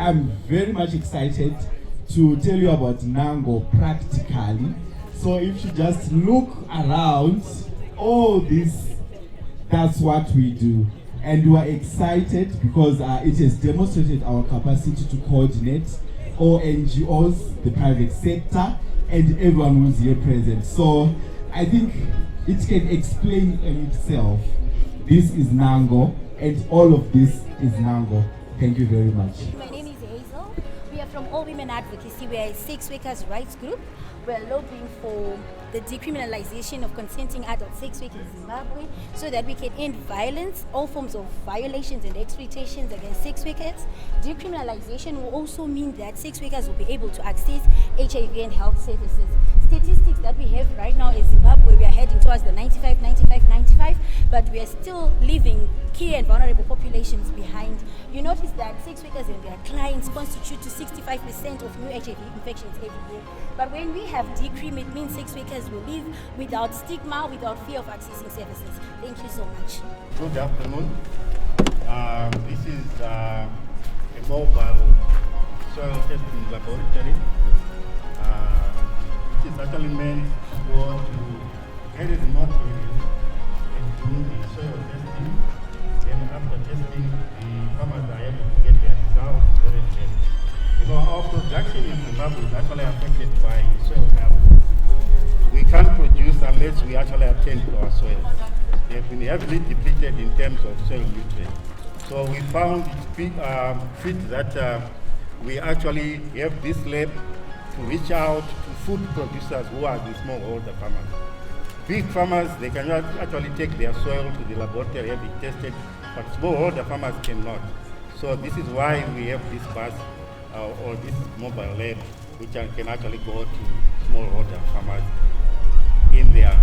I'm very much excited to tell you about NANGO practically. So if you just look around, all this, that's what we do. And we are excited because it has demonstrated our capacity to coordinate all NGOs, the private sector, and everyone who's here present. So I think it can explain itself. This is NANGO, and all of this is NANGO. Thank you very much. My name is Hazel. We are from All Women Advocacy. We are a sex workers' rights group. We are lobbying for the decriminalization of consenting adult sex work in Zimbabwe so that we can end violence, all forms of violations and exploitations against sex workers. Decriminalization will also mean that sex workers will be able to access HIV and health services. Statistics that we have right now in Zimbabwe, we are heading towards the 95, but we are still leaving key and vulnerable populations behind. You notice that sex workers and their clients constitute to 65% of new HIV infections every year. But when we have decrim, it means sex workers will live without stigma, without fear of accessing services. Thank you so much. Good afternoon. This is a mobile soil testing laboratory. It is actually meant to go to very remote areas and do the soil testing. And after testing, the farmers are able to get their results very soon. You know, our production in Zimbabwe is actually affected by soil health. We can't produce unless we actually attend to our soils. They have been heavily depleted in terms of soil nutrients. So we found it fit that we actually have this lab to reach out to food producers who are the smallholder farmers. Big farmers, they can actually take their soil to the laboratory and be tested, but smallholder farmers cannot. So this is why we have this bus or this mobile lab, which can actually go to smallholder farmers in their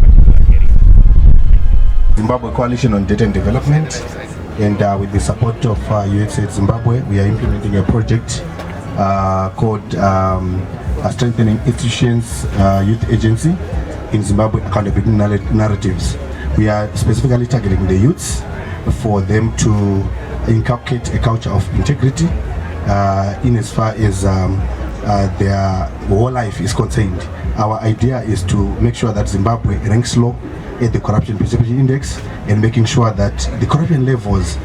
particular area. Zimbabwe Coalition on Data and Development, and with the support of USAID Zimbabwe, we are implementing a project called Strengthening Institutions Youth Agency in Zimbabwe Accountability Narratives. We are specifically targeting the youths for them to inculcate a culture of integrity in as far as their whole life is concerned. Our idea is to make sure that Zimbabwe ranks low at the Corruption Perception Index and making sure that the corruption levels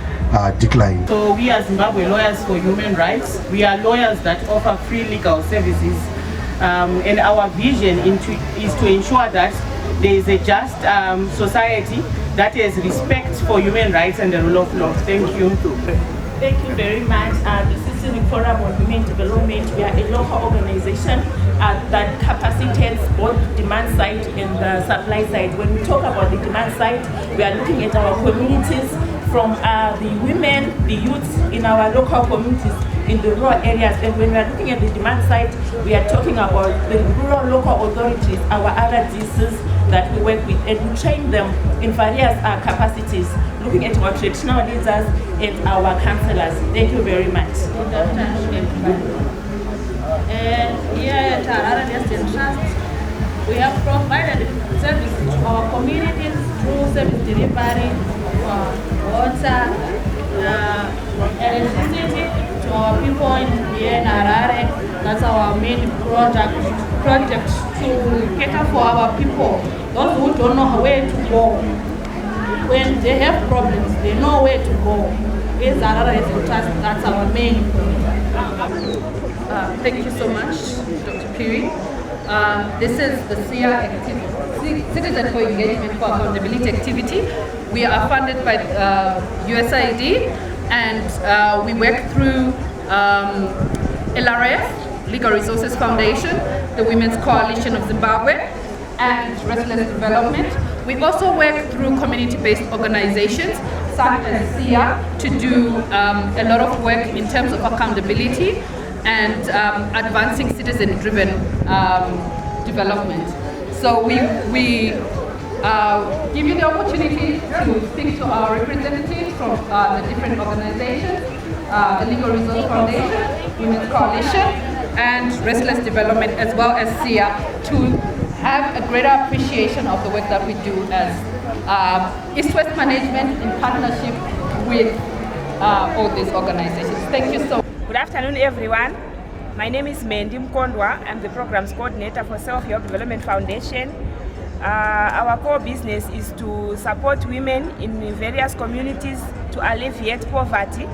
decline. So we are Zimbabwe Lawyers for Human Rights. We are lawyers that offer free legal services, and our vision is to ensure that there is a just society that has respect for human rights and the rule of law. Thank you. Thank you very much. This is the Forum on Women Development. We are a local organization that capacitates both demand side and the supply side. When we talk about the demand side, we are looking at our communities from the women, the youths in our local communities in the rural areas. And when we are looking at the demand side, we are talking about the rural local authorities, our RDCs that we work with, and we train them in various capacities, looking at our traditional leaders and our councillors. Thank you very much. Here at Harare Destin Trust, we have provided services to our communities through service delivery, water, electricity to our people in Harare. That's our main project to cater for our people, those who don't know where to go. When they have problems, they know where to go. With Harare Destin Trust, that's our main project. Thank you so much, Dr. Piri. This is the SIA activity, Citizen for Engagement for Accountability activity. We are funded by USAID, and we work through LRF, Legal Resources Foundation, the Women's Coalition of Zimbabwe, and Restless Development. We also work through community-based organizations such as SIA to do a lot of work in terms of accountability and advancing citizen-driven development. So we give you the opportunity to speak to our representatives from the different organizations, the Legal Resource Foundation, Women's Coalition, and Restless Development, as well as SIA, to have a greater appreciation of the work that we do as East-West Management in partnership with all these organizations. Thank you so much. Good afternoon, everyone. My name is Mendi Mkondwa. I'm the Programs Coordinator for Self-Help Development Foundation. Our core business is to support women in various communities to alleviate poverty.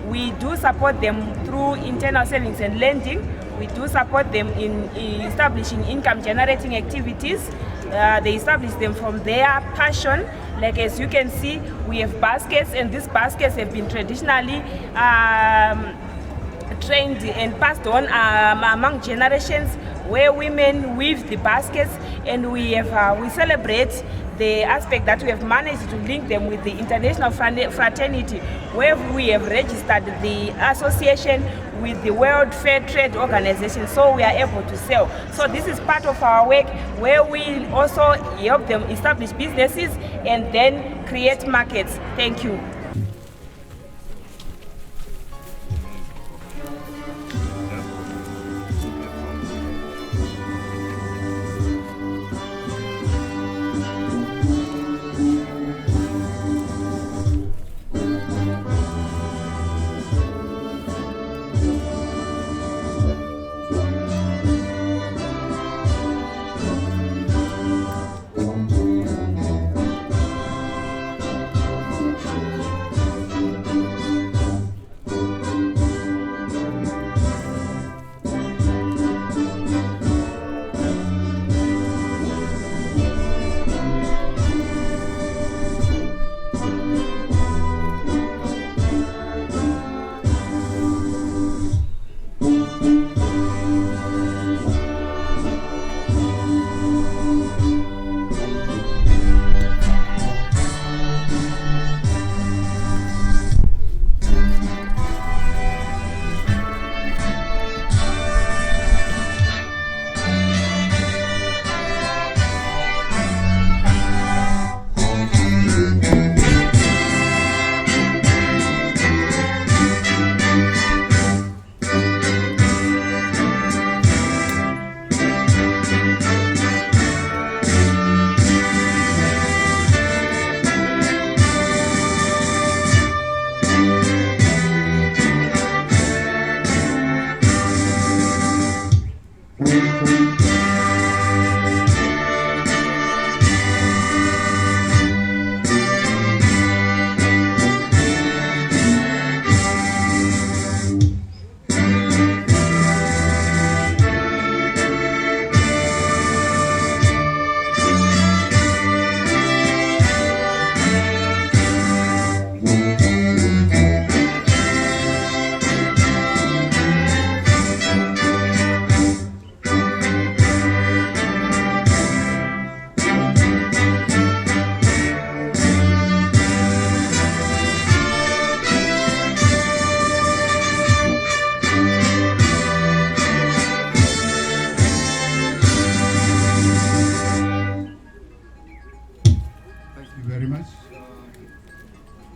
We do support them through internal savings and lending. We do support them in establishing income-generating activities. They establish them from their passion. Like as you can see, we have baskets, and these baskets have been traditionally trained and passed on among generations, where women weave the baskets, and we celebrate the aspect that we have managed to link them with the international fraternity, where we have registered the association with the World Fair Trade Organization, so we are able to sell. So this is part of our work, where we also help them establish businesses and then create markets. Thank you.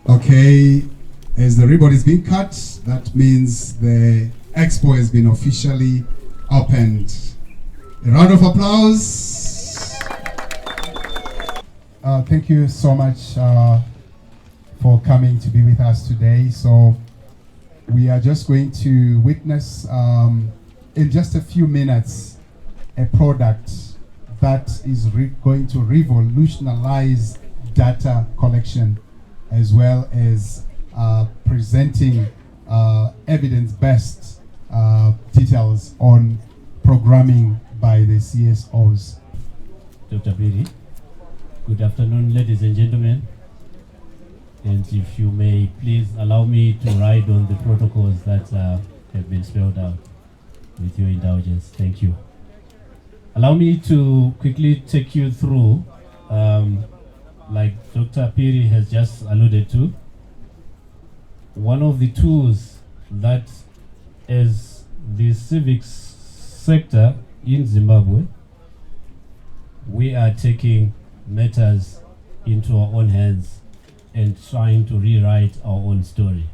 Okay, as the ribbon is being cut, that means the expo has been officially opened. A round of applause. Thank you so much for coming to be with us today. So we are just going to witness in just a few minutes a product that is going to revolutionize data collection, as well as presenting evidence-based details on programming by the CSOs. Dr. Piri, good afternoon, ladies and gentlemen. And if you may please allow me to ride on the protocols that have been spelled out with your indulgence. Thank you. Allow me to quickly take you through like Dr. Piri has just alluded to, one of the tools that as the civic sector in Zimbabwe, we are taking matters into our own hands and trying to rewrite our own story.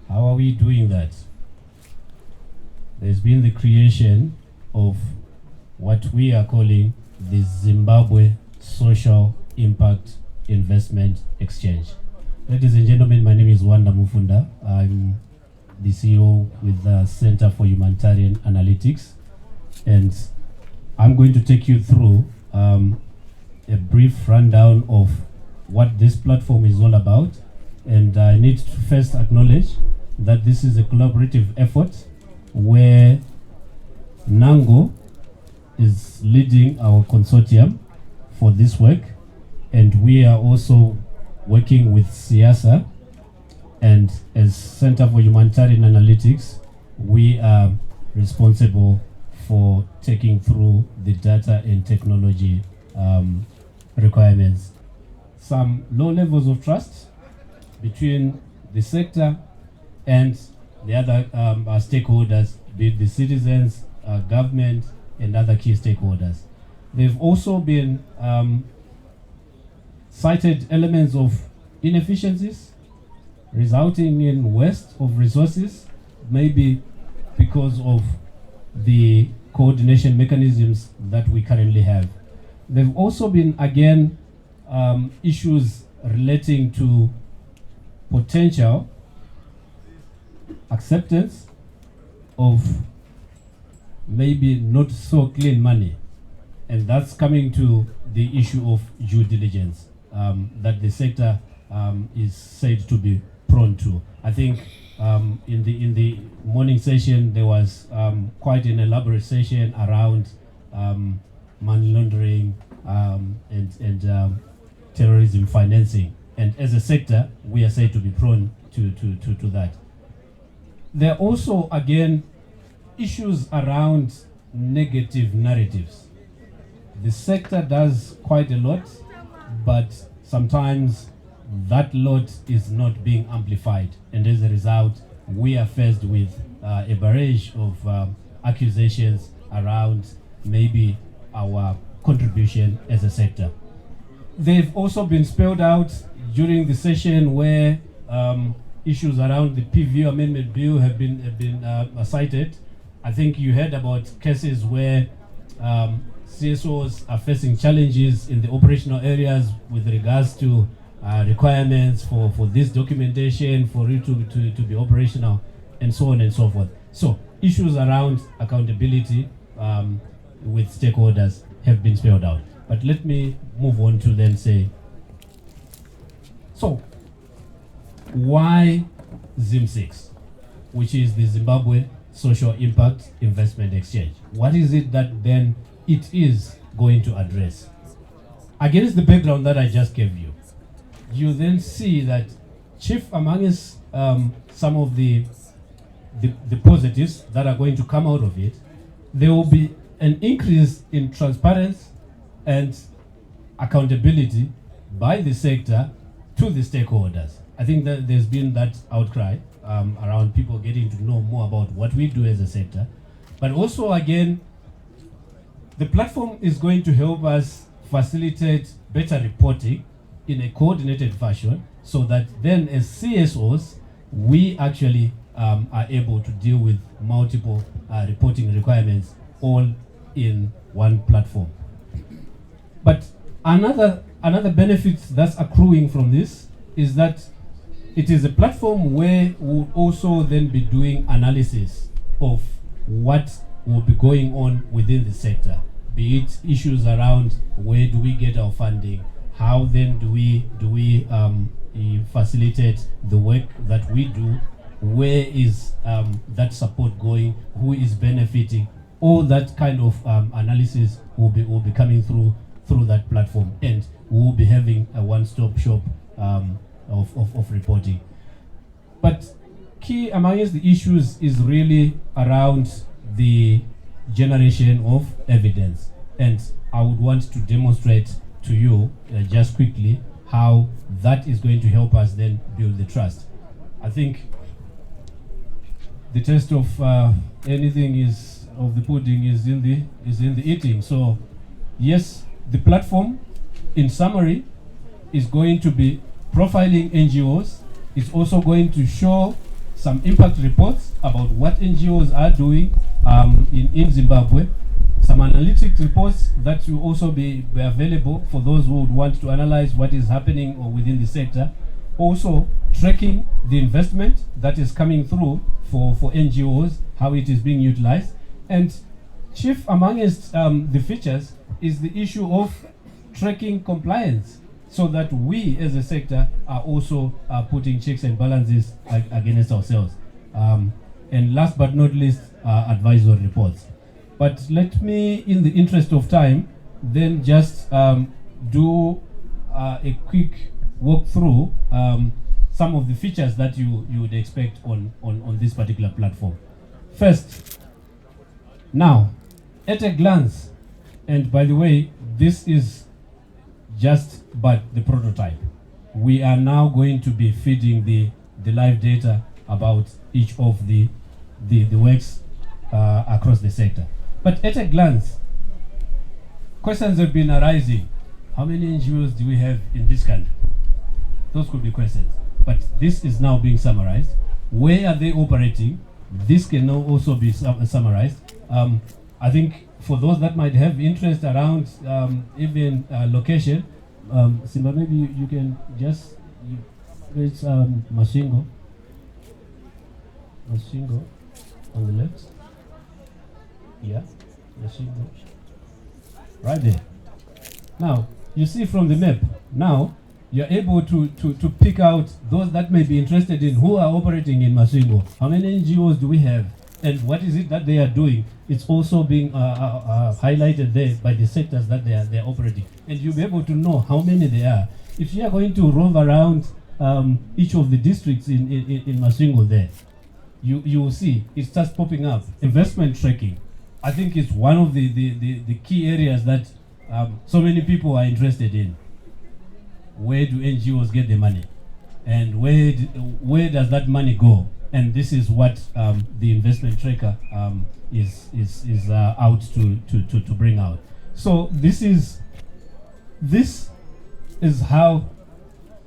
How are we doing that? There's been the creation of what we are calling the Zimbabwe Social Impact Investment Exchange. Ladies and gentlemen, my name is Wanda Mufunda. I'm the CEO with the Center for Humanitarian Analytics, and I'm going to take you through a brief rundown of what this platform is all about. And I need to first acknowledge that this is a collaborative effort where NANGO is leading our consortium for this work, and we are also working with CIASA, and as Center for Humanitarian Analytics, we are responsible for taking through the data and technology requirements. Some low levels of trust between the sector and the other stakeholders, be it the citizens, government, and other key stakeholders. They've also been cited elements of inefficiencies resulting in waste of resources, maybe because of the coordination mechanisms that we currently have. There've also been, again, issues relating to potential acceptance of maybe not so clean money, and that's coming to the issue of due diligence that the sector is said to be prone to. I think in the morning session there was quite an elaborate session around money laundering and terrorism financing, and as a sector we are said to be prone to that. There are also, again, issues around negative narratives. The sector does quite a lot, but sometimes that lot is not being amplified, and as a result we are faced with a barrage of accusations around maybe our contribution as a sector. They've also been spelled out during the session where issues around the PVO Amendment Bill have been cited. I think you heard about cases where CSOs are facing challenges in the operational areas with regards to requirements for this documentation, for it to be operational, and so on and so forth. So issues around accountability with stakeholders have been spelled out. But let me move on to then say, so why ZIM6, which is the Zimbabwe Social Impact Investment Exchange? What is it that then it is going to address? Against the background that I just gave you, you then see that chief amongst some of the positives that are going to come out of it, there will be an increase in transparency and accountability by the sector to the stakeholders. I think that there's been that outcry around people getting to know more about what we do as a sector. But also, again, the platform is going to help us facilitate better reporting in a coordinated fashion, so that then as CSOs, we actually are able to deal with multiple reporting requirements all in one platform. But another benefit that's accruing from this is that it is a platform where we'll also then be doing analysis of what will be going on within the sector, be it issues around where do we get our funding, how then do we facilitate the work that we do, where is that support going, who is benefiting. All that kind of analysis will be coming through that platform, and we will be having a one-stop shop of reporting. But key amongst the issues is really around the generation of evidence, and I would want to demonstrate to you just quickly how that is going to help us then build the trust. I think the taste of anything is of the pudding is in the eating. So yes, the platform in summary is going to be profiling NGOs. It's also going to show some impact reports about what NGOs are doing in Zimbabwe, some analytic reports that will also be available for those who would want to analyze what is happening or within the sector. also tracking the investment that is coming through for NGOs, how it is being utilized. And chief amongst the features is the issue of tracking compliance, so that we as a sector are also putting checks and balances against ourselves. And last but not least, advisory reports. But let me, in the interest of time, then just do a quick walk through some of the features that you would expect on this particular platform. First, now, at a glance, and by the way, this is just but the prototype. We are now going to be feeding the live data about each of the works across the sector. But at a glance, questions have been arising. How many NGOs do we have in this country? Those could be questions. But this is now being summarized. Where are they operating? This can now also be summarized. I think for those that might have interest around even location, Simba, maybe you can just, it's Mashingo on the left. Yeah, Mashingo. Right there. Now, you see from the map, now you're able to pick out those that may be interested in who are operating in Mashingo. How many NGOs do we have? And what is it that they are doing? It's also being highlighted there by the sectors that they are operating. And you'll be able to know how many there are. If you are going to rove around each of the districts in Mashingo there, you will see it starts popping up. Investment tracking, I think, is one of the key areas that so many people are interested in. Where do NGOs get the money? And where does that money go? And this is what the investment tracker is out to bring out. So this is how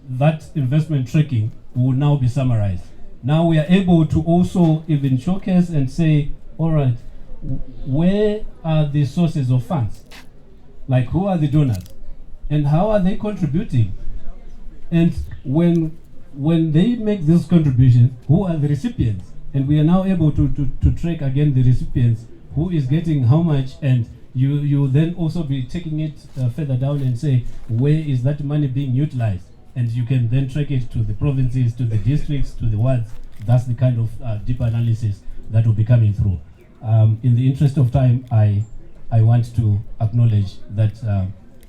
that investment tracking will now be summarized. Now we are able to also even showcase and say, all right, where are the sources of funds? Like, who are the donors? And how are they contributing? And when they make this contribution, who are the recipients? And we are now able to track again the recipients, who is getting how much, and you then also be taking it further down and say, where is that money being utilized? And you can then track it to the provinces, to the districts, to the wards. That's the kind of deep analysis that will be coming through. In the interest of time, I want to acknowledge that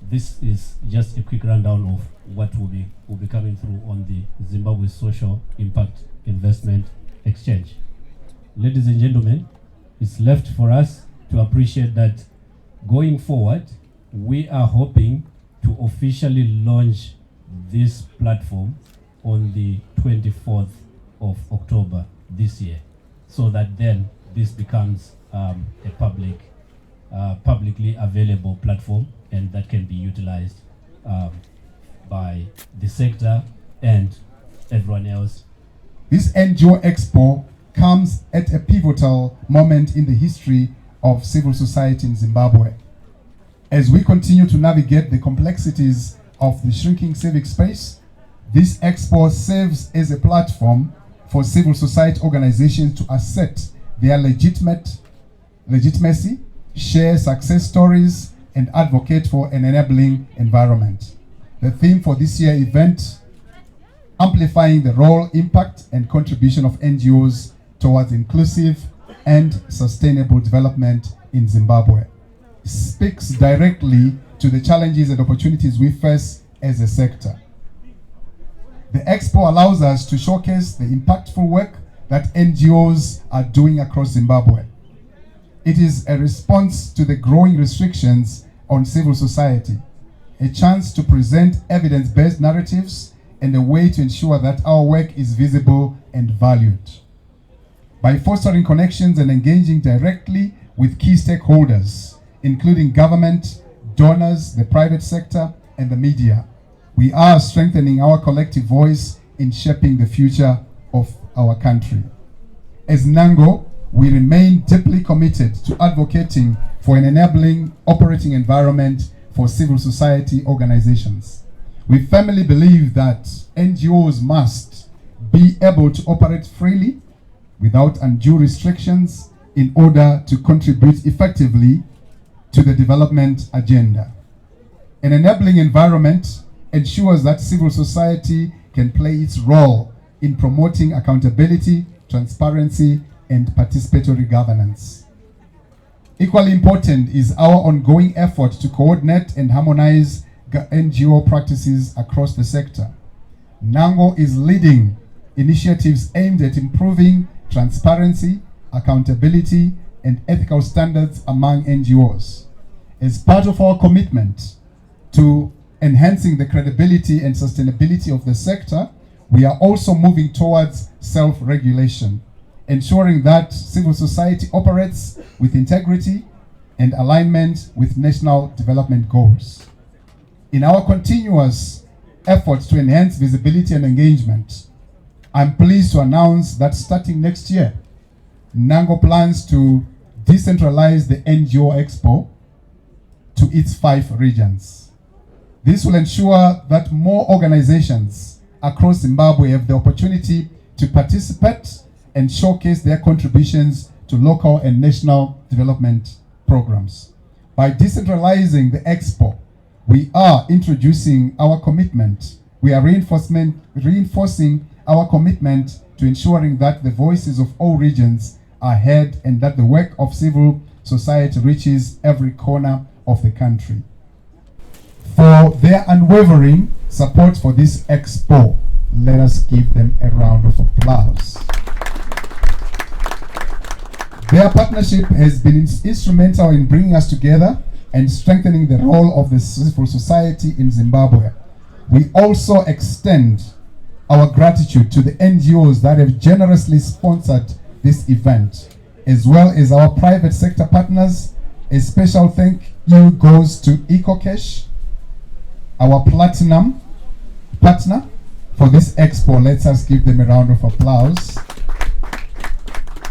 this is just a quick rundown of what will be coming through on the Zimbabwe Social Impact Investment Exchange. Ladies and gentlemen, it's left for us to appreciate that going forward, we are hoping to officially launch this platform on the 24th of October this year, so that then this becomes a publicly available platform, and that can be utilized by the sector and everyone else. This NGO Expo comes at a pivotal moment in the history of civil society in Zimbabwe. As we continue to navigate the complexities of the shrinking civic space, this Expo serves as a platform for civil society organizations to assert their legitimacy, share success stories, and advocate for an enabling environment. The theme for this year's event, amplifying the role, impact, and contribution of NGOs towards inclusive and sustainable development in Zimbabwe, speaks directly to the challenges and opportunities we face as a sector. The Expo allows us to showcase the impactful work that NGOs are doing across Zimbabwe. It is a response to the growing restrictions on civil society, a chance to present evidence-based narratives, and a way to ensure that our work is visible and valued. By fostering connections and engaging directly with key stakeholders, including government, donors, the private sector, and the media, we are strengthening our collective voice in shaping the future of our country. As NANGO, we remain deeply committed to advocating for an enabling operating environment for civil society organizations. We firmly believe that NGOs must be able to operate freely without undue restrictions in order to contribute effectively to the development agenda. An enabling environment ensures that civil society can play its role in promoting accountability, transparency, and participatory governance. Equally important is our ongoing effort to coordinate and harmonize NGO practices across the sector. NANGO is leading initiatives aimed at improving transparency, accountability, and ethical standards among NGOs. As part of our commitment to enhancing the credibility and sustainability of the sector, we are also moving towards self-regulation, ensuring that civil society operates with integrity and alignment with national development goals. In our continuous efforts to enhance visibility and engagement, I'm pleased to announce that starting next year, NANGO plans to decentralize the NGO Expo to its 5 regions. This will ensure that more organizations across Zimbabwe have the opportunity to participate and showcase their contributions to local and national development programs. By decentralizing the Expo, we are introducing our commitment. We are reinforcing our commitment to ensuring that the voices of all regions are heard and that the work of civil society reaches every corner of the country. For their unwavering support for this Expo, let us give them a round of applause. Their partnership has been instrumental in bringing us together and strengthening the role of the civil society in Zimbabwe. We also extend our gratitude to the NGOs that have generously sponsored this event, as well as our private sector partners. A special thank you goes to EcoCash, our platinum partner for this Expo. Let us give them a round of applause.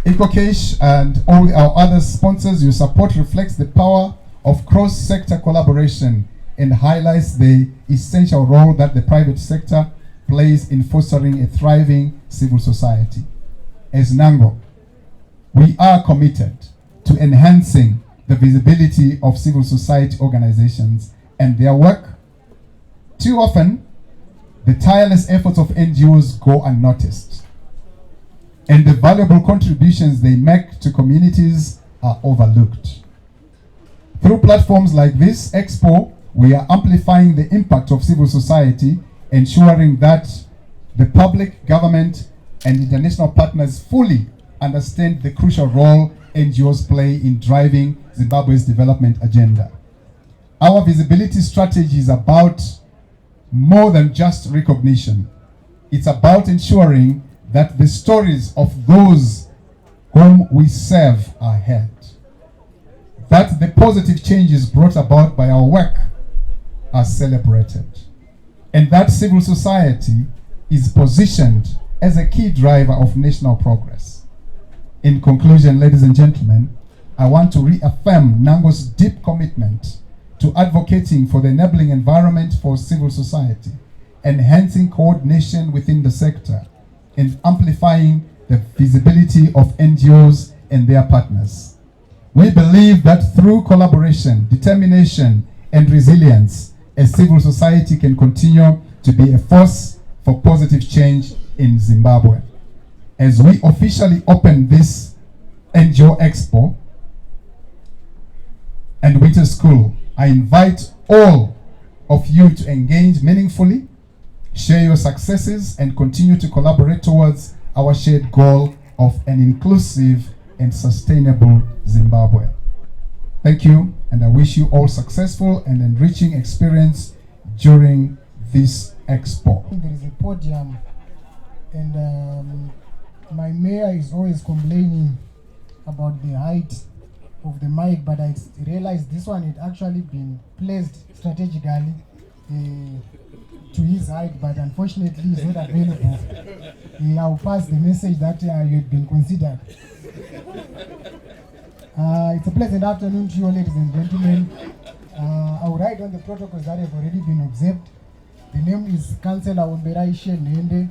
EcoCash and all our other sponsors, your support reflects the power of cross-sector collaboration and highlights the essential role that the private sector plays in fostering a thriving civil society. As NANGO, we are committed to enhancing the visibility of civil society organizations and their work. Too often, the tireless efforts of NGOs go unnoticed, and the valuable contributions they make to communities are overlooked. Through platforms like this Expo, we are amplifying the impact of civil society, ensuring that the public, government, and international partners fully understand the crucial role NGOs play in driving Zimbabwe's development agenda. Our visibility strategy is about more than just recognition. It's about ensuring that the stories of those whom we serve are heard, that the positive changes brought about by our work are celebrated, and that civil society is positioned as a key driver of national progress. In conclusion, ladies and gentlemen, I want to reaffirm NANGO's deep commitment to advocating for the enabling environment for civil society, enhancing coordination within the sector, and amplifying the visibility of NGOs and their partners. We believe that through collaboration, determination, and resilience, a civil society can continue to be a force for positive change in Zimbabwe. As we officially open this NGO Expo and Winter School, I invite all of you to engage meaningfully, share your successes, and continue to collaborate towards our shared goal of an inclusive and sustainable Zimbabwe. Thank you, and I wish you all successful and enriching experience during this Expo. There is a podium, and my mayor is always complaining about the height of the mic, but I realized this one had actually been placed strategically to his height, but unfortunately he's not available. I'll pass the message that you had been considered. It's a pleasant afternoon to you, ladies and gentlemen. I will write on the protocols that have already been observed. The name is Councillor Wemberaishe Nende.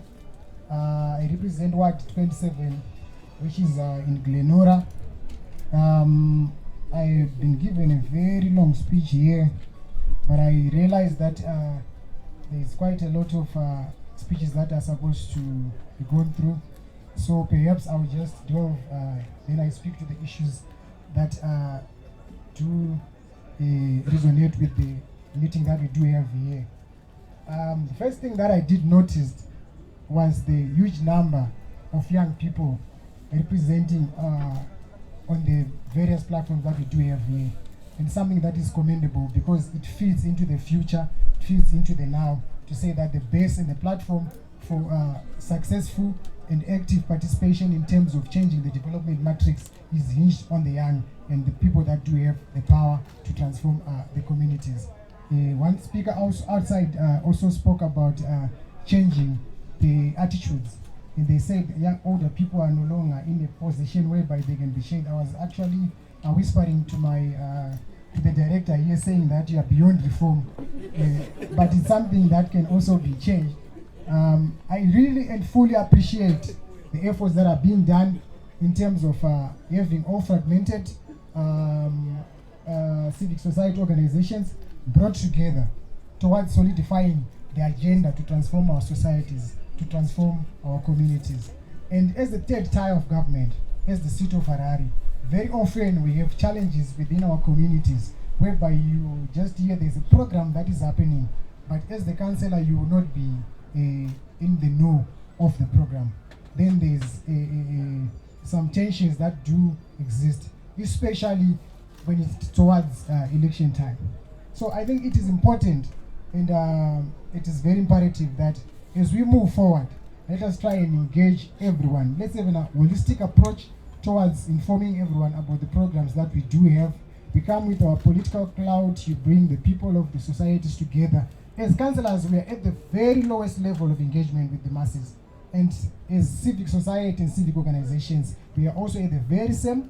I represent Ward 27, which is in Glenora. I've been given a very long speech here, but I realized that there's quite a lot of speeches that are supposed to be gone through. So perhaps I'll just delve, then I speak to the issues that do resonate with the meeting that we do have here. The first thing that I did notice was the huge number of young people representing on the various platforms that we do have here. And something that is commendable because it feeds into the future, it feeds into the now, to say that the base and the platform for successful and active participation in terms of changing the development matrix is hinged on the young and the people that do have the power to transform the communities. One speaker outside also spoke about changing the attitudes. And they said young older people are no longer in a position whereby they can be changed. I was actually whispering to my to the director here saying that you are beyond reform, but it's something that can also be changed. I really and fully appreciate the efforts that are being done in terms of having all fragmented civic society organizations brought together towards solidifying the agenda to transform our societies, to transform our communities. And as the third tier of government, as the seat of Harare, very often we have challenges within our communities whereby you just hear there's a program that is happening, but as the councillor you will not be in the know of the program. Then there's some tensions that do exist, especially when it's towards election time. So I think it is important and it is very imperative that as we move forward, let us try and engage everyone. Let's have a holistic approach towards informing everyone about the programs that we do have. We come with our political clout, you bring the people of the societies together. As councillors, we are at the very lowest level of engagement with the masses. And as civic society and civic organizations, we are also at the very same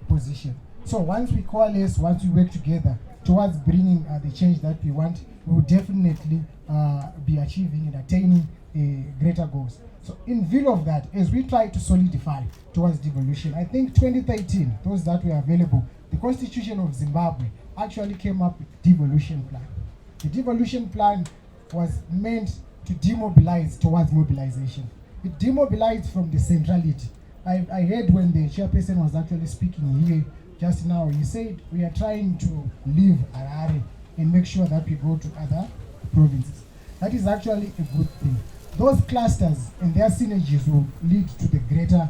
position. So once we coalesce, once we work together towards bringing the change that we want, we will definitely be achieving and attaining greater goals. So in view of that, as we try to solidify towards devolution, I think 2013, those that were available, the Constitution of Zimbabwe actually came up with devolution plan. The devolution plan was meant to demobilize towards mobilization. It demobilized from the centrality. I heard when the chairperson was actually speaking here just now, he said we are trying to leave Harare and make sure that we go to other provinces. That is actually a good thing. Those clusters and their synergies will lead to the greater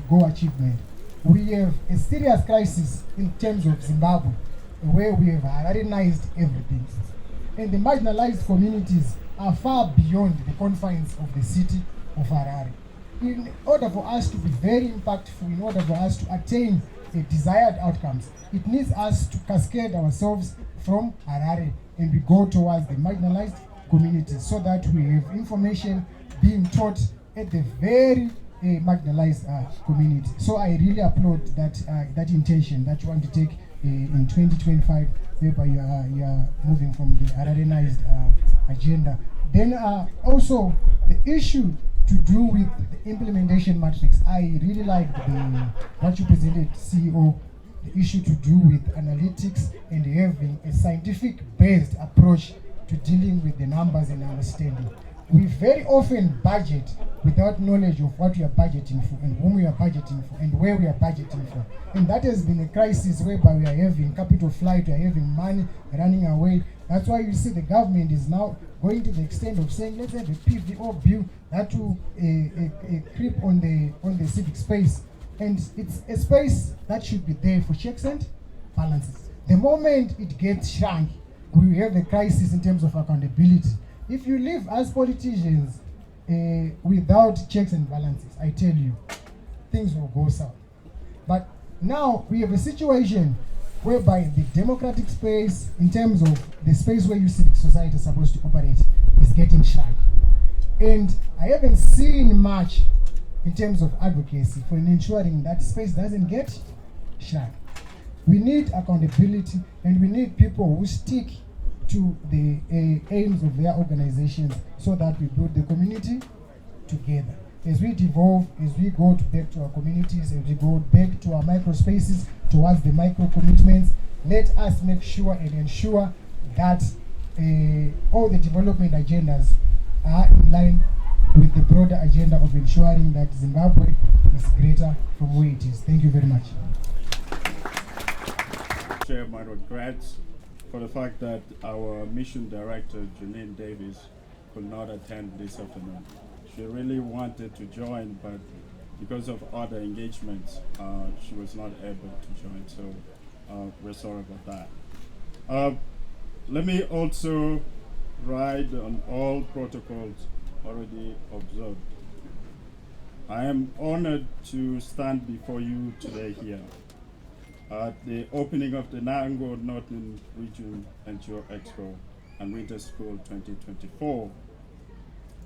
goal achievement. We have a serious crisis in terms of Zimbabwe, where we have Hararenized everything. And the marginalized communities are far beyond the confines of the city of Harare. In order for us to be very impactful, in order for us to attain the desired outcomes, it needs us to cascade ourselves from Harare and we go towards the marginalized communities so that we have information being taught at the very marginalized community. So I really applaud that intention that you want to take in 2025, whereby you are moving from the Hararenized agenda. Then also the issue to do with the implementation matrix. I really liked what you presented, CEO, the issue to do with analytics and having a scientific-based approach to dealing with the numbers and understanding. We very often budget without knowledge of what we are budgeting for and whom we are budgeting for and where we are budgeting for. And that has been a crisis whereby we are having capital flight, we are having money running away. That's why you see the government is now going to the extent of saying, let's have a PVO bill that will creep on the civic space. And it's a space that should be there for checks and balances. The moment it gets shrunk, we have a crisis in terms of accountability. If you live as politicians without checks and balances, I tell you, things will go south. But now we have a situation whereby the democratic space, in terms of the space where you civic society is supposed to operate, is getting shrunk. And I haven't seen much in terms of advocacy for ensuring that space doesn't get shrunk. We need accountability and we need people who stick to the aims of their organizations so that we build the community together. As we devolve, as we go back to our communities, as we go back to our micro spaces, towards the micro commitments, let us make sure and ensure that all the development agendas are in line with the broader agenda of ensuring that Zimbabwe is greater from where it is. Thank you very much. Share my regrets for the fact that our mission director, Janine Davis, could not attend this afternoon. She really wanted to join, but because of other engagements, she was not able to join, so we're sorry about that. Let me also ride on all protocols already observed. I am honored to stand before you today here at the opening of the NANGO Northen Region NGO Expo and Winter School 2024.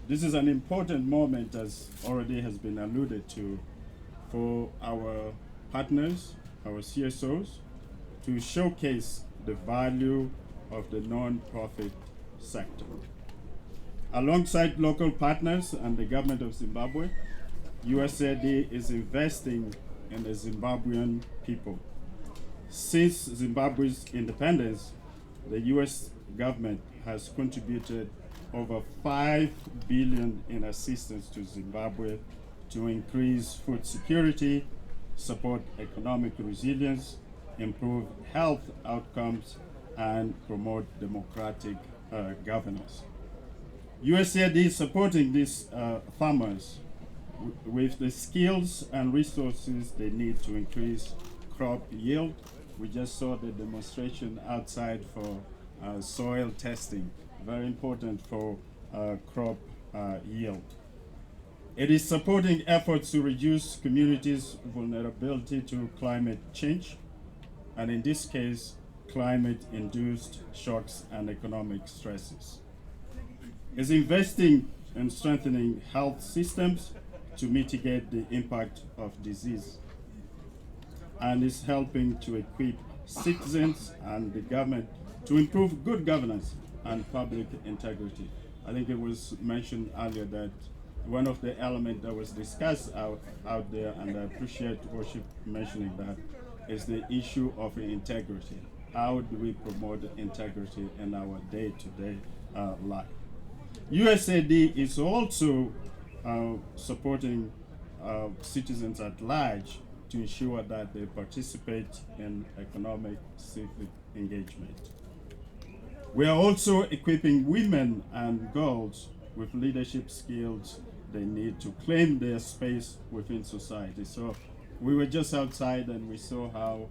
This is an important moment, as already has been alluded to, for our partners, our CSOs, to showcase the value of the non-profit sector. Alongside local partners and the government of Zimbabwe, USAID is investing in the Zimbabwean people. Since Zimbabwe's independence, the US government has contributed over $5 billion in assistance to Zimbabwe to increase food security, support economic resilience, improve health outcomes, and promote democratic governance. USAID is supporting these farmers with the skills and resources they need to increase crop yield. We just saw the demonstration outside for soil testing, very important for crop yield. It is supporting efforts to reduce communities' vulnerability to climate change, and in this case, climate-induced shocks and economic stresses. Is investing in strengthening health systems to mitigate the impact of disease, and is helping to equip citizens and the government to improve good governance and public integrity. I think it was mentioned earlier that one of the elements that was discussed out there, and I appreciate Worship mentioning that, is the issue of integrity. How do we promote integrity in our day-to-day life? USAID is also supporting citizens at large to ensure that they participate in economic civic engagement. We are also equipping women and girls with leadership skills they need to claim their space within society. So we were just outside and we saw how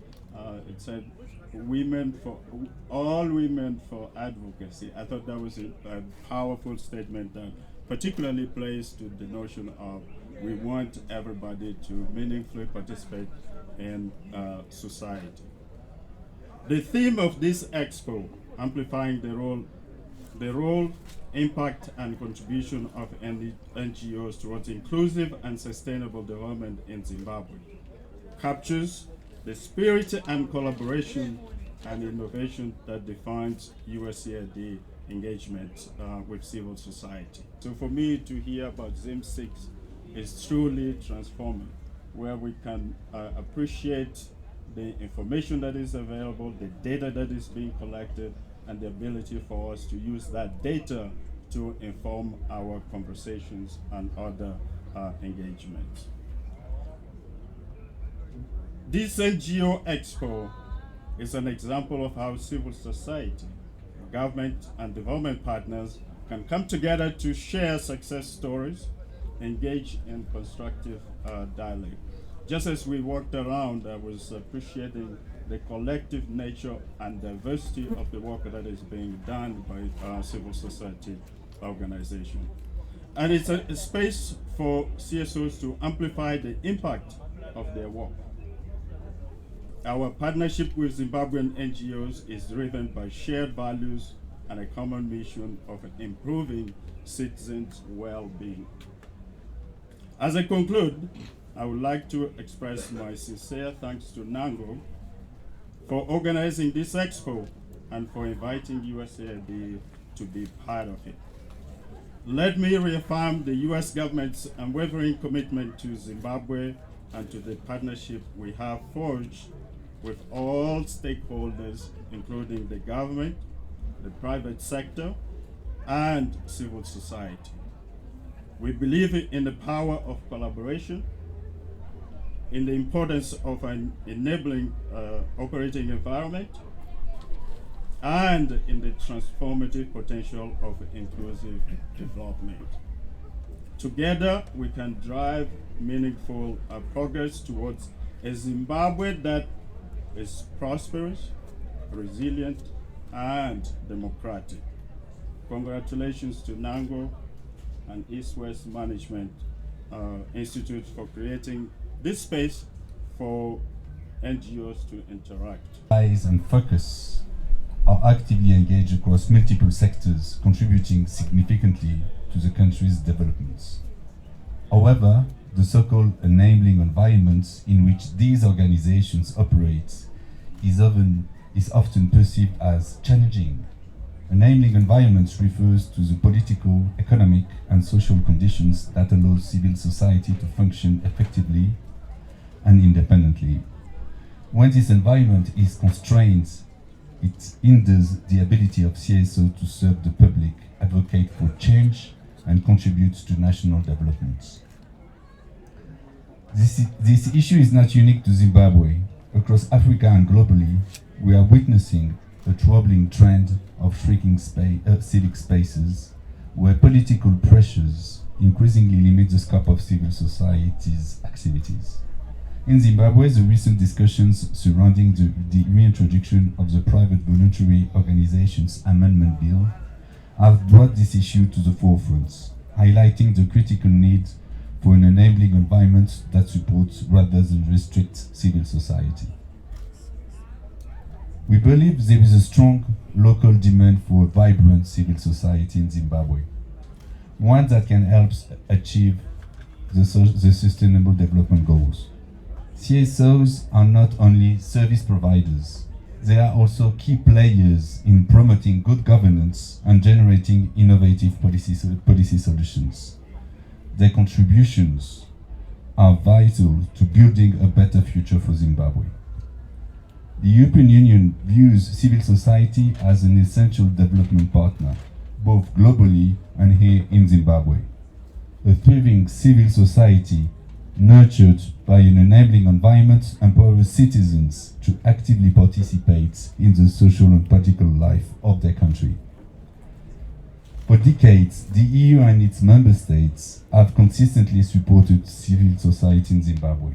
it said all women for advocacy. I thought that was a powerful statement that particularly plays to the notion of we want everybody to meaningfully participate in society. The theme of this expo, amplifying the role, impact, and contribution of NGOs towards inclusive and sustainable development in Zimbabwe, captures the spirit and collaboration and innovation that defines USAID engagement with civil society. So for me to hear about ZIM6 is truly transforming, where we can appreciate the information that is available, the data that is being collected, and the ability for us to use that data to inform our conversations and other engagements. This NGO Expo is an example of how civil society, government, and development partners can come together to share success stories, engage in constructive dialogue. Just as we walked around, I was appreciating the collective nature and diversity of the work that is being done by civil society organizations. And it's a space for CSOs to amplify the impact of their work. Our partnership with Zimbabwean NGOs is driven by shared values and a common mission of improving citizens' well-being. As I conclude, I would like to express my sincere thanks to NANGO for organizing this expo and for inviting USAID to be part of it. Let me reaffirm the US government's unwavering commitment to Zimbabwe and to the partnership we have forged with all stakeholders, including the government, the private sector, and civil society. We believe in the power of collaboration, in the importance of an enabling operating environment, and in the transformative potential of inclusive development. Together, we can drive meaningful progress towards a Zimbabwe that is prosperous, resilient, and democratic. Congratulations to NANGO and East-West Management Institute for creating this space for NGOs to interact. Eyes and focus are actively engaged across multiple sectors, contributing significantly to the country's developments. However, the so-called enabling environment in which these organizations operate is often perceived as challenging. Enabling environments refers to the political, economic, and social conditions that allow civil society to function effectively and independently. When this environment is constrained, it hinders the ability of CSO to serve the public, advocate for change, and contribute to national development. This issue is not unique to Zimbabwe. Across Africa and globally, we are witnessing a troubling trend of shrinking civic spaces, where political pressures increasingly limit the scope of civil society's activities. In Zimbabwe, the recent discussions surrounding the reintroduction of the Private Voluntary Organizations Amendment Bill have brought this issue to the forefront, highlighting the critical need for an enabling environment that supports rather than restricts civil society. We believe there is a strong local demand for a vibrant civil society in Zimbabwe, one that can help achieve the Sustainable Development Goals. CSOs are not only service providers, they are also key players in promoting good governance and generating innovative policy solutions. Their contributions are vital to building a better future for Zimbabwe. The European Union views civil society as an essential development partner, both globally and here in Zimbabwe. A thriving civil society nurtured by an enabling environment empowers citizens to actively participate in the social and political life of their country. For decades, the EU and its member states have consistently supported civil society in Zimbabwe,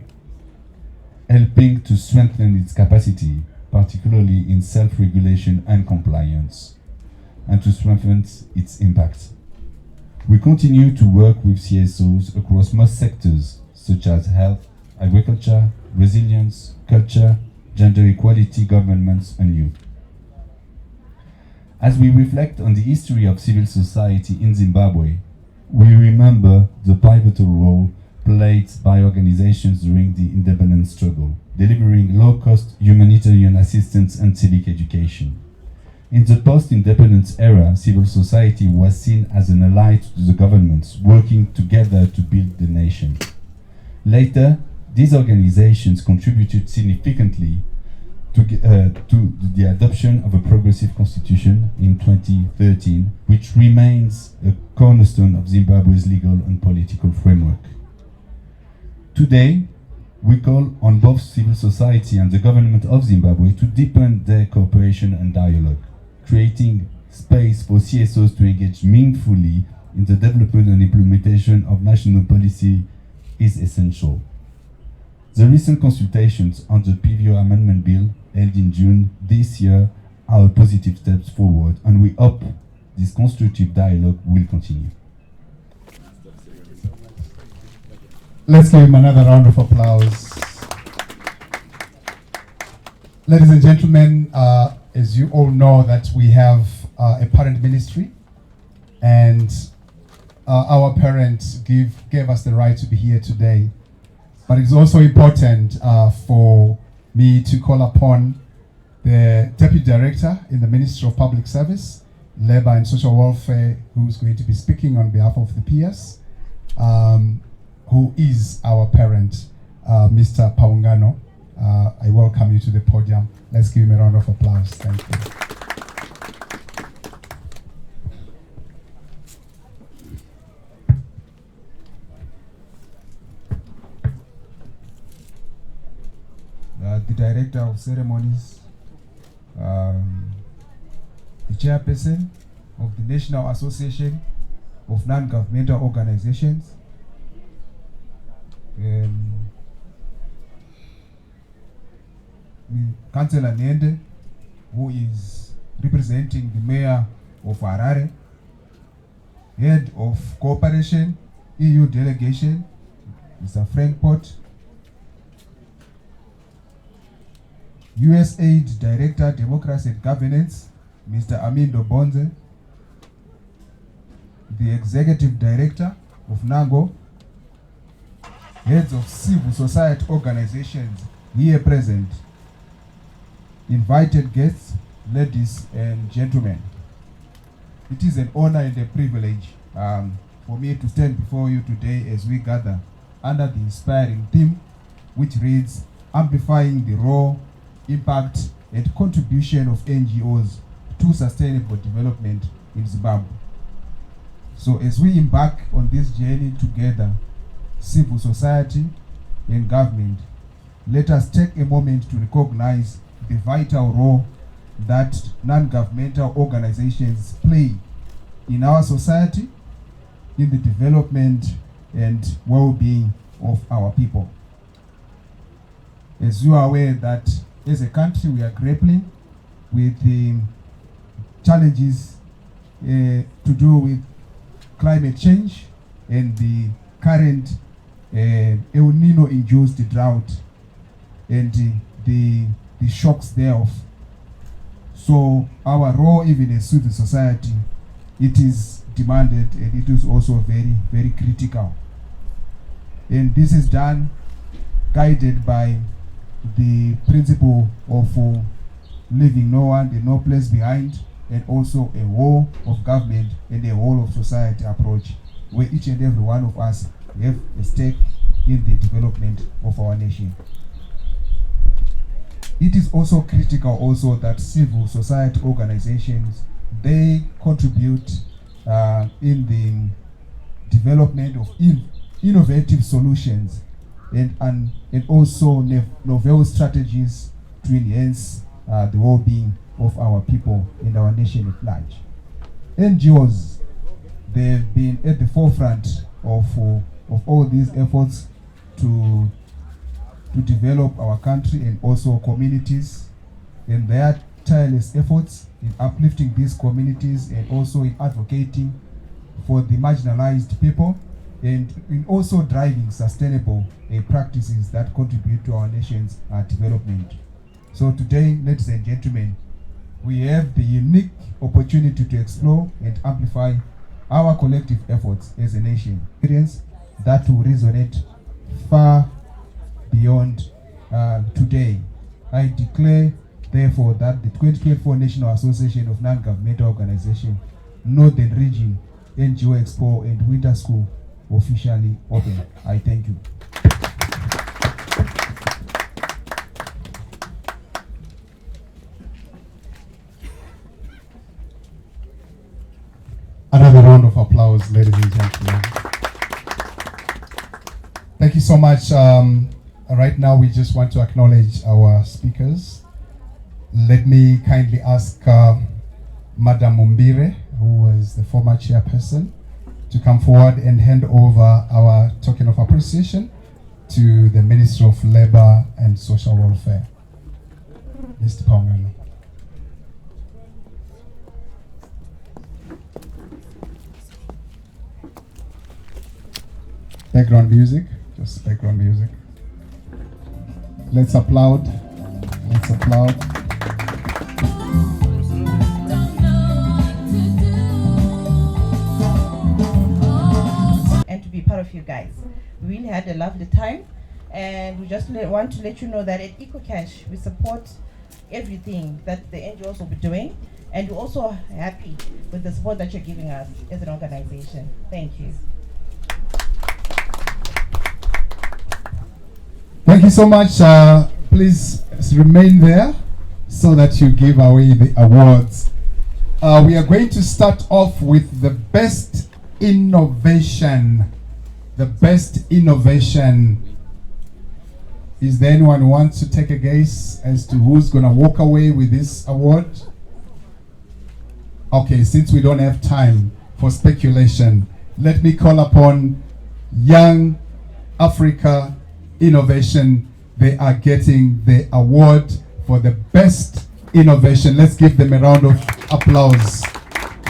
helping to strengthen its capacity, particularly in self-regulation and compliance, and to strengthen its impact. We continue to work with CSOs across most sectors, such as health, agriculture, resilience, culture, gender equality, governments, and youth. As we reflect on the history of civil society in Zimbabwe, we remember the pivotal role played by organizations during the independence struggle, delivering low-cost humanitarian assistance and civic education. In the post-independence era, civil society was seen as an ally to the governments, working together to build the nation. Later, these organizations contributed significantly to the adoption of a progressive constitution in 2013, which remains a cornerstone of Zimbabwe's legal and political framework. Today, we call on both civil society and the government of Zimbabwe to deepen their cooperation and dialogue, creating space for CSOs to engage meaningfully in the development and implementation of national policy is essential. The recent consultations on the PVO Amendment Bill held in June this year are positive steps forward, and we hope this constructive dialogue will continue. Let's give him another round of applause. Ladies and gentlemen, as you all know that we have a parent ministry, and our parent gave us the right to be here today. But it's also important for me to call upon the Deputy Director in the Ministry of Public Service, Labour and Social Welfare, who's going to be speaking on behalf of the PS, who is our parent, Mr. Paungano. I welcome you to the podium. Let's give him a round of applause. Thank you. The Director of Ceremonies, the Chairperson of the National Association of Non-Governmental Organizations, Councillor Nende, who is representing the Mayor of Harare, Head of Cooperation, EU Delegation, Mr. Frank Pott, USAID Director, Democracy and Governance, Mr. Amindo Bonze, the Executive Director of NANGO, heads of civil society organizations here present, invited guests, ladies and gentlemen. It is an honor and a privilege for me to stand before you today as we gather under the inspiring theme which reads, Amplifying the Role, Impact and Contribution of NGOs to Sustainable Development in Zimbabwe. So as we embark on this journey together, civil society and government, let us take a moment to recognize the vital role that non-governmental organizations play in our society, in the development and well-being of our people. As you are aware that as a country we are grappling with the challenges to do with climate change and the current El Nino-induced drought and the shocks thereof. So our role, even as civil society, it is demanded and it is also very, very critical. And this is done guided by the principle of leaving no one and no place behind, and also a whole of government and a whole of society approach, where each and every one of us have a stake in the development of our nation. It is also critical also that civil society organizations, they contribute in the development of innovative solutions and also novel strategies to enhance the well-being of our people and our nation at large. NGOs, they've been at the forefront of all these efforts to develop our country and also communities, and their tireless efforts in uplifting these communities and also in advocating for the marginalized people and in also driving sustainable practices that contribute to our nation's development. So today, ladies and gentlemen, we have the unique opportunity to explore and amplify our collective efforts as a nation. Experience that will resonate far beyond today. I declare, therefore, that the 2024 National Association of Non-Governmental Organizations, Northern Region, NGO Expo and Winter School officially open. I thank you. Another round of applause, ladies and gentlemen. Thank you so much. Right now, we just want to acknowledge our speakers. Let me kindly ask Madam Mumbire, who was the former chairperson, to come forward and hand over our token of appreciation to the Minister of Labour and Social Welfare, Mr. Paungano. Background music, just background music. Let's applaud. Let's applaud. And to be part of you guys. We really had a lovely time, and we just want to let you know that at EcoCash we support everything that the NGOs will be doing. And we're also happy with the support that you're giving us as an organization. Thank you. Thank you so much. Please remain there so that you give away the awards. We are going to start off with the best innovation. The best innovation. Is there anyone who wants to take a guess as to who's going to walk away with this award? Okay, since we don't have time for speculation, let me call upon Young Africa Innovation. They are getting the award for the best innovation. Let's give them a round of applause.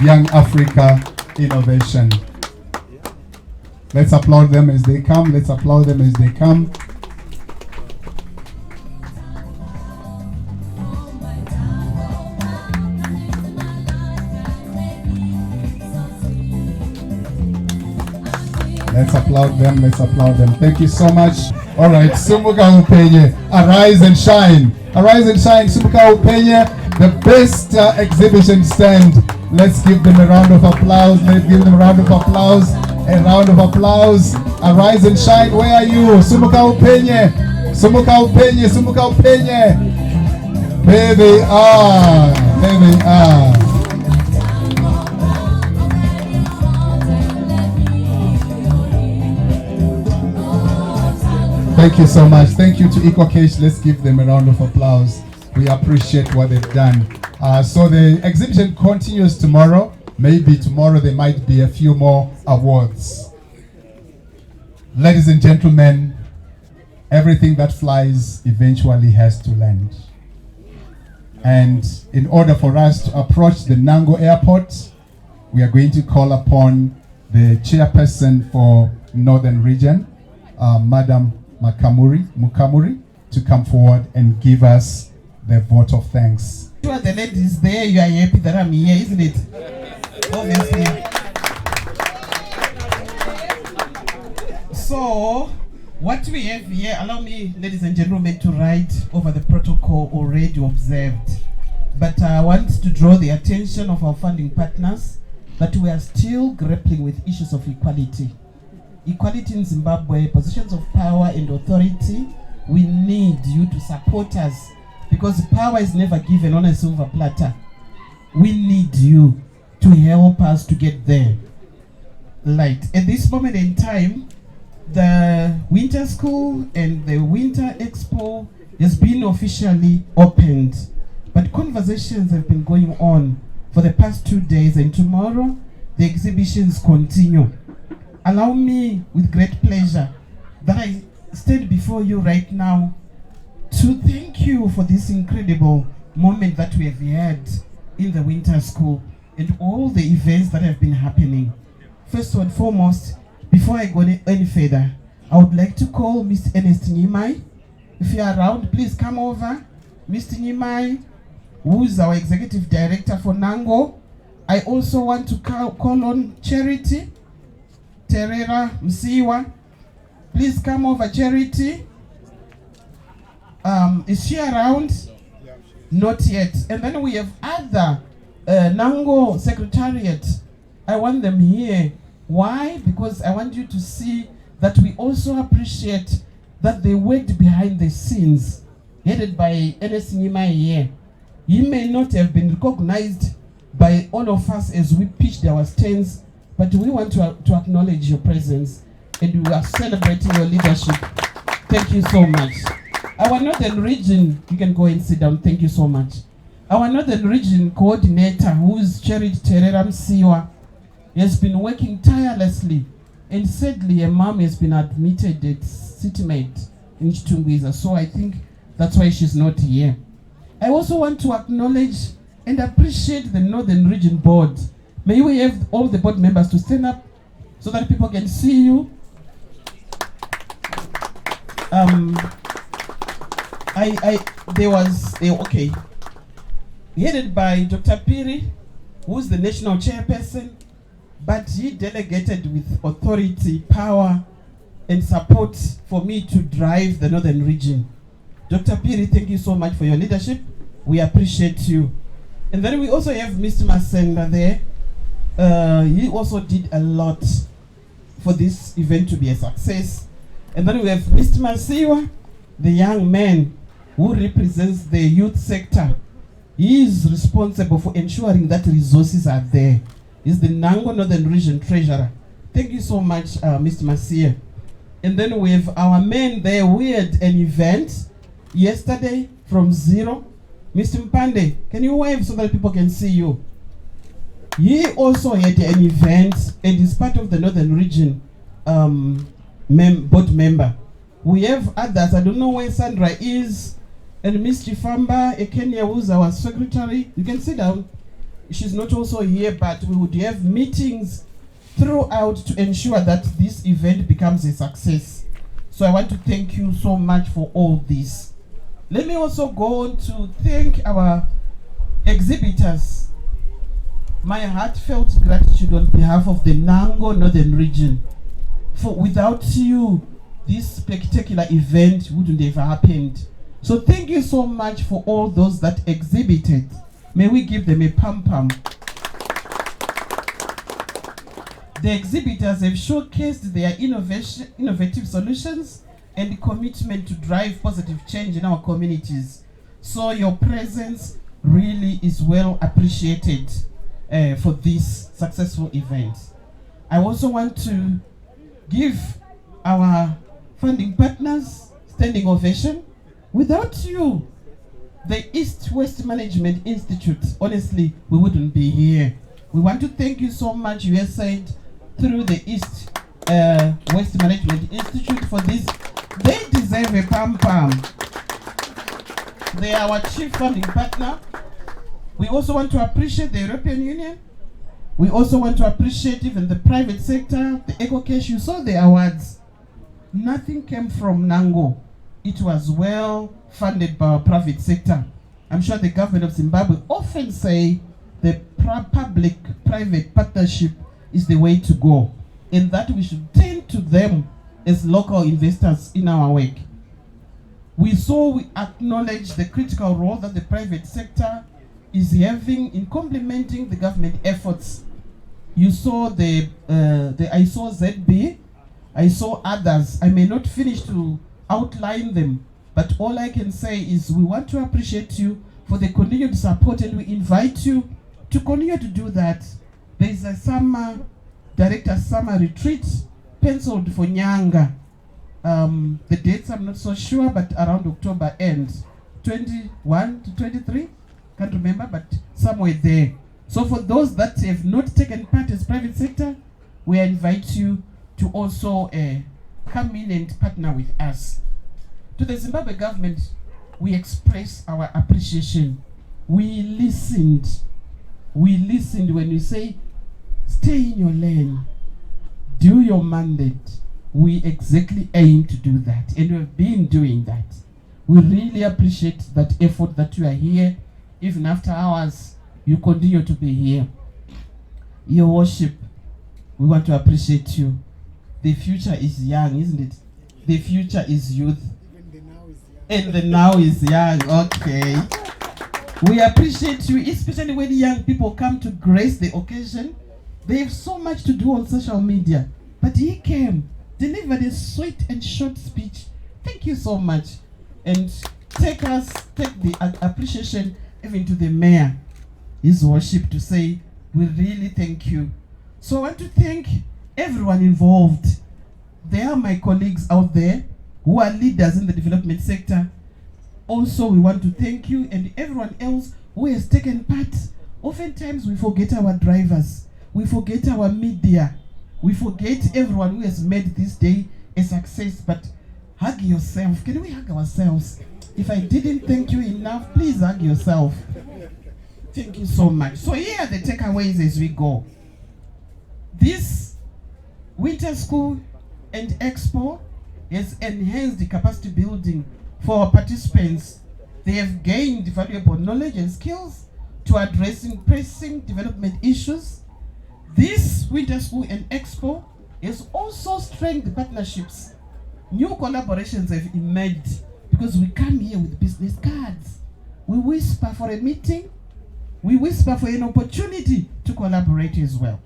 Young Africa Innovation. Let's applaud them as they come. Let's applaud them as they come. Let's applaud them. Let's applaud them. Thank you so much. All right, Sumuka Upenye, arise and shine. Arise and shine, Sumuka Upenye, the best exhibition stand. Let's give them a round of applause. Let's give them a round of applause. A round of applause. Arise and shine. Where are you? Sumuka Upenye. Sumuka Upenye. Sumuka Upenye. There they are. There they are. Thank you so much. Thank you to Equacash. Let's give them a round of applause. We appreciate what they've done. So the exhibition continues tomorrow. Maybe tomorrow there might be a few more awards. Ladies and gentlemen, everything that flies eventually has to land. And in order for us to approach the NANGO airport, we are going to call upon the chairperson for Northern Region, Madam Mukamuri, to come forward and give us the vote of thanks. You are the ladies there, you are happy that I'm here, isn't it? Obviously. So, what we have here, allow me, ladies and gentlemen, to write over the protocol already observed. But I want to draw the attention of our funding partners that we are still grappling with issues of equality. Equality in Zimbabwe, positions of power and authority, we need you to support us because power is never given on a silver platter. We need you to help us to get there. Right. At this moment in time, the winter school and the winter expo has been officially opened, but conversations have been going on for the past 2 days, and tomorrow the exhibitions continue. Allow me with great pleasure that I stand before you right now to thank you for this incredible moment that we have had in the winter school and all the events that have been happening. First and foremost, before I go any further, I would like to call Mr. Ernest Nyimai. If you are around, please come over. Mr. Nyimai, who is our executive director for NANGO. I also want to call on Charity Terera Msiwa. Please come over, Charity. Is she around? Not yet. And then we have other NANGO secretariat. I want them here. Why? Because I want you to see that we also appreciate that they worked behind the scenes, headed by Ernest Nyimai here. He may not have been recognized by all of us as we pitched our stands, but we want to acknowledge your presence and we are celebrating your leadership. Thank you so much. Our Northern Region, you can go and sit down. Thank you so much. Our Northern Region coordinator, who is Charity Terera Msiwa, has been working tirelessly, and sadly a mom has been admitted at CityMed in Chitungwiza, so I think that's why she's not here. I also want to acknowledge and appreciate the Northern Region Board. May we have all the board members to stand up so that people can see you. Okay. Headed by Dr. Piri, who's the national chairperson, but he delegated with authority, power, and support for me to drive the Northern Region. Dr. Piri, thank you so much for your leadership. We appreciate you. And then we also have Mr. Masenda there. He also did a lot for this event to be a success. And then we have Mr. Masiwa, the young man who represents the youth sector. He is responsible for ensuring that resources are there. He's the NANGO Northern Region Treasurer. Thank you so much, Mr. Masiwa. And then we have our men there. We had an event yesterday from 0. Mr. Mpande, can you wave so that people can see you? He also had an event and is part of the Northern Region board member. We have others. I don't know where Sandra is. And Ms. Chifamba Ekenya, who's our secretary. You can sit down. She's not also here, but we would have meetings throughout to ensure that this event becomes a success. So I want to thank you so much for all this. Let me also go on to thank our exhibitors. My heartfelt gratitude on behalf of the NANGO Northern Region. For without you, this spectacular event wouldn't have happened. So thank you so much for all those that exhibited. May we give them a pam-pam. The exhibitors have showcased their innovative solutions and commitment to drive positive change in our communities. So your presence really is well appreciated for this successful event. I also want to give our funding partners standing ovation. Without you, the East-West Management Institute, honestly, we wouldn't be here. We want to thank you so much, USAID, through the East-West Management Institute for this. They deserve a pam-pam. They are our chief funding partner. We also want to appreciate the European Union. We also want to appreciate even the private sector, the EcoCash. You saw the awards. Nothing came from NANGO. It was well funded by our private sector. I'm sure the government of Zimbabwe often say the public-private partnership is the way to go, and that we should turn to them as local investors in our work. We acknowledge the critical role that the private sector is having in complementing the government efforts. You saw I saw ZB, I saw others. I may not finish to outline them, but all I can say is we want to appreciate you for the continued support, and we invite you to continue to do that. There is a summer retreat penciled for Nyanga. The dates I'm not so sure, but around October end, 21 to 23, can't remember, but somewhere there. So for those that have not taken part as private sector, we invite you to also come in and partner with us. To the Zimbabwe government, we express our appreciation. We listened when you say, stay in your lane, do your mandate. We exactly aim to do that, and we've been doing that. We really appreciate that effort that you are here. Even after hours, you continue to be here. Your worship, we want to appreciate you. The future is young, isn't it? The future is youth. And the now is young. Okay. We appreciate you, especially when young people come to grace the occasion. They have so much to do on social media. But he came, delivered a sweet and short speech. Thank you so much. And take the appreciation even to the mayor, his worship, to say, we really thank you. So I want to thank everyone involved. There are my colleagues out there who are leaders in the development sector. Also, we want to thank you and everyone else who has taken part. Oftentimes, we forget our drivers. We forget our media. We forget everyone who has made this day a success. But hug yourself. Can we hug ourselves? If I didn't thank you enough, please hug yourself. Thank you so much. So here are the takeaways as we go. This winter school and Expo has enhanced the capacity building for our participants. They have gained valuable knowledge and skills to addressing pressing development issues. This winter school and Expo has also strengthened partnerships. New collaborations have emerged because we come here with business cards. we whisper for a meeting, we whisper for an opportunity to collaborate as well.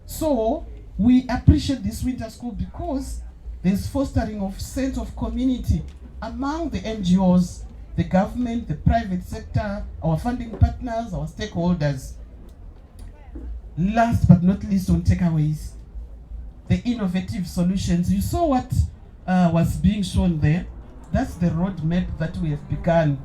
So we appreciate this winter school because there's fostering of sense of community among the NGOs, the government, the private sector, our funding partners, our stakeholders. Last but not least on takeaways, the innovative solutions. You saw what was being shown there. That's the roadmap that we have begun